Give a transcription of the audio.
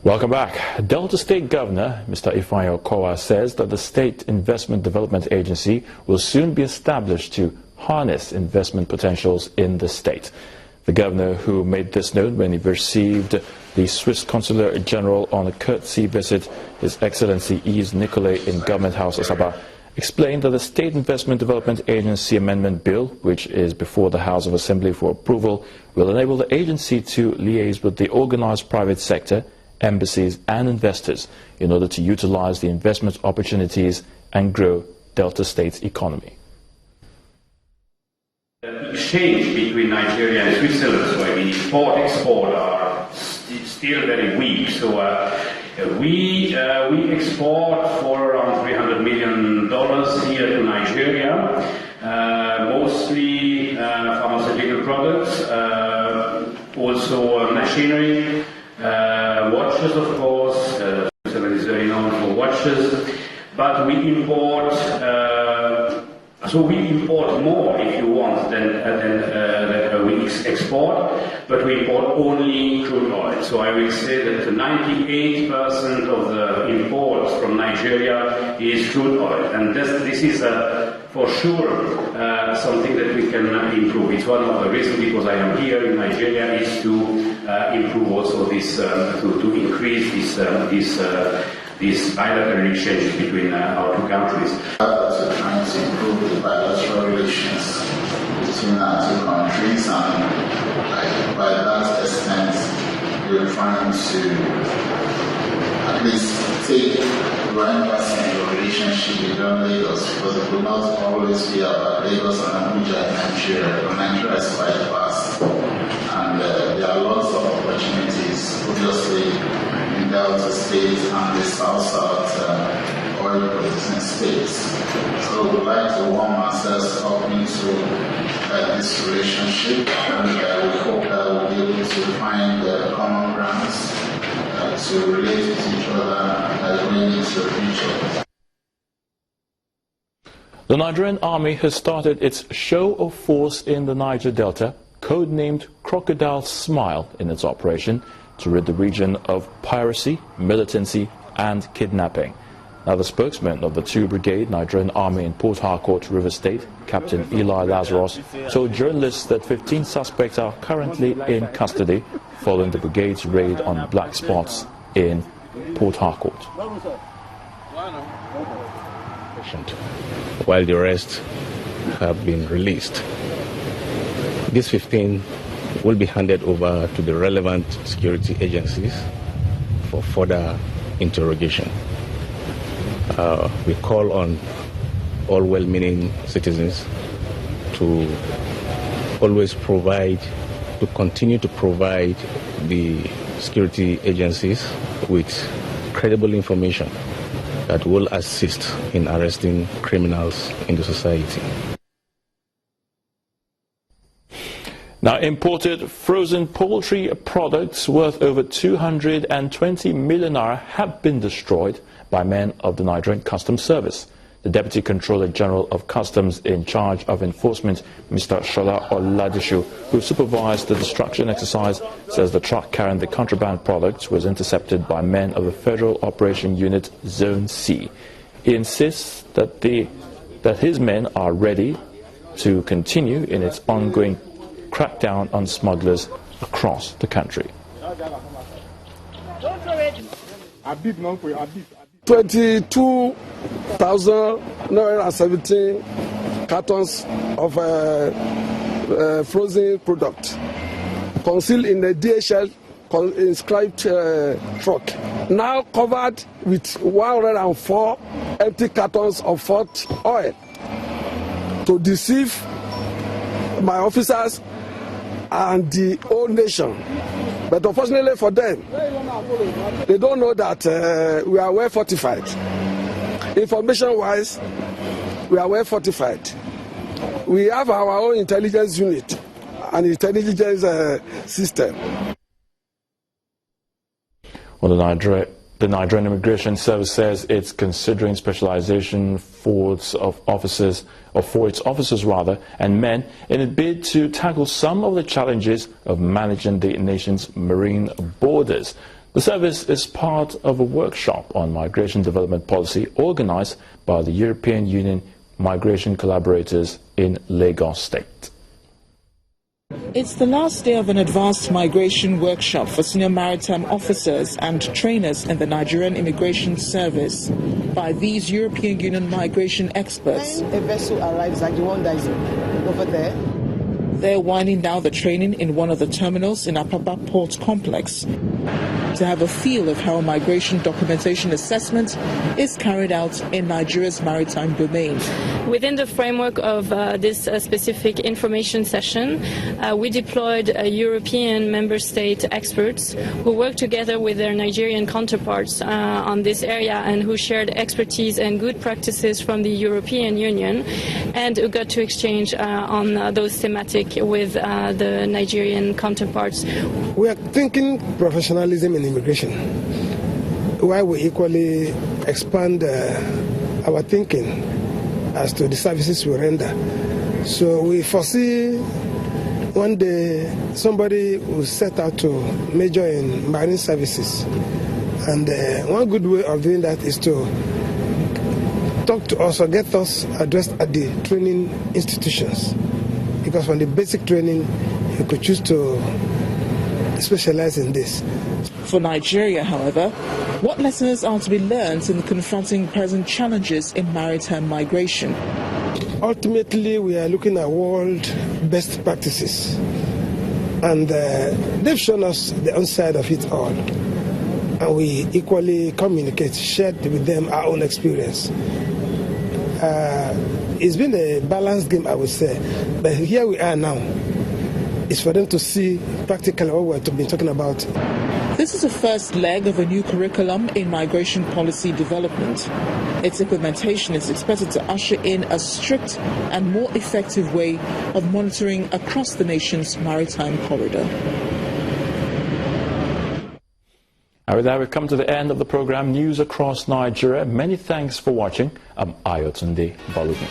Welcome back. Delta State Governor Mr. Ifeanyi Okowa says that the State Investment Development Agency will soon be established to harness investment potentials in the state. The governor, who made this known when he received the Swiss Consular General on a courtesy visit, His Excellency Yves Nicolai, in Government House Asaba, explained that the State Investment Development Agency Amendment Bill, which is before the House of Assembly for approval, will enable the agency to liaise with the organized private sector, embassies and investors in order to utilize the investment opportunities and grow Delta State's economy. The exchange between Nigeria and Switzerland, so the import-export are still very weak. So we export for around $300 million here to Nigeria, mostly pharmaceutical products, also machinery, watches, of course. Switzerland is very known for watches, but we import. So we import more, if you want, than we export, but we import only crude oil. So I will say that 98% of the imports from Nigeria is crude oil, and this is for sure something that we can improve. It's one of the reasons, because I am here in Nigeria, is to improve also this, to increase this bilateral exchange between our two countries. We're trying to improve the bilateral relations between our two countries, and by that extent, we're trying to at least take the embassy in the relationship with Lagos, because it will not always be about Lagos and Abuja in Nigeria. But Nigeria is quite vast, and there are lots of opportunities, obviously, in Delta State and the South-South oil producing states. So we would like to warm ourselves up into this relationship, and we hope that we'll be able to find common grounds to relate with each other going into the future. The Nigerian Army has started its show of force in the Niger Delta, codenamed Crocodile Smile, in its operation to rid the region of piracy, militancy and kidnapping. Now, the spokesman of the 2 Brigade Nigerian Army in Port Harcourt, Rivers State, Captain Eli Lazarus, told journalists that 15 suspects are currently in custody following the brigade's raid on black spots in Port Harcourt. While the rest have been released. These 15 will be handed over to the relevant security agencies for further interrogation. We call on all well-meaning citizens to always continue to provide the security agencies with credible information that will assist in arresting criminals in the society. Now, imported frozen poultry products worth over 220 million naira have been destroyed by men of the Nigerian Customs Service. The Deputy Controller General of Customs in charge of enforcement, Mr. Shola Oladishu, who supervised the destruction exercise, says the truck carrying the contraband products was intercepted by men of the Federal Operation Unit Zone C. He insists that his men are ready to continue in its ongoing crackdown on smugglers across the country. 22,917 cartons of frozen product concealed in a DHL inscribed truck, now covered with 104 empty cartons of forked oil to deceive my officers and the whole nation. But unfortunately for them, they don't know that we are well fortified. Information-wise, we are well fortified. We have our own intelligence unit and intelligence system. Well, the Nigerian Immigration Service says it's considering specialization for its officers and men in a bid to tackle some of the challenges of managing the nation's marine borders. The service is part of a workshop on migration development policy organized by the European Union migration collaborators in Lagos State. It's the last day of an advanced migration workshop for senior maritime officers and trainers in the Nigerian Immigration Service by these European Union migration experts. When a vessel arrives, like the one that is over there, they're winding down the training in one of the terminals in Apapa Port Complex to have a feel of how migration documentation assessment is carried out in Nigeria's maritime domain. Within the framework of this specific information session, we deployed European member state experts who worked together with their Nigerian counterparts on this area and who shared expertise and good practices from the European Union, and who got to exchange on those thematic with the Nigerian counterparts. We are thinking professionalism in immigration, while we equally expand our thinking as to the services we render. So we foresee one day somebody will set out to major in marine services. And one good way of doing that is to talk to us or get us addressed at the training institutions. Because from the basic training, you could choose to specialize in this. For Nigeria, however, what lessons are to be learned in confronting present challenges in maritime migration? Ultimately, we are looking at world best practices. And they've shown us the upside of it all. And we equally communicate, shared with them our own experience. It's been a balanced game, I would say. But here we are now. It's for them to see practically what we've been talking about. This is the first leg of a new curriculum in migration policy development. Its implementation is expected to usher in a strict and more effective way of monitoring across the nation's maritime corridor. And with that, we've come to the end of the program News Across Nigeria. Many thanks for watching. I'm Ayotunde Balogun.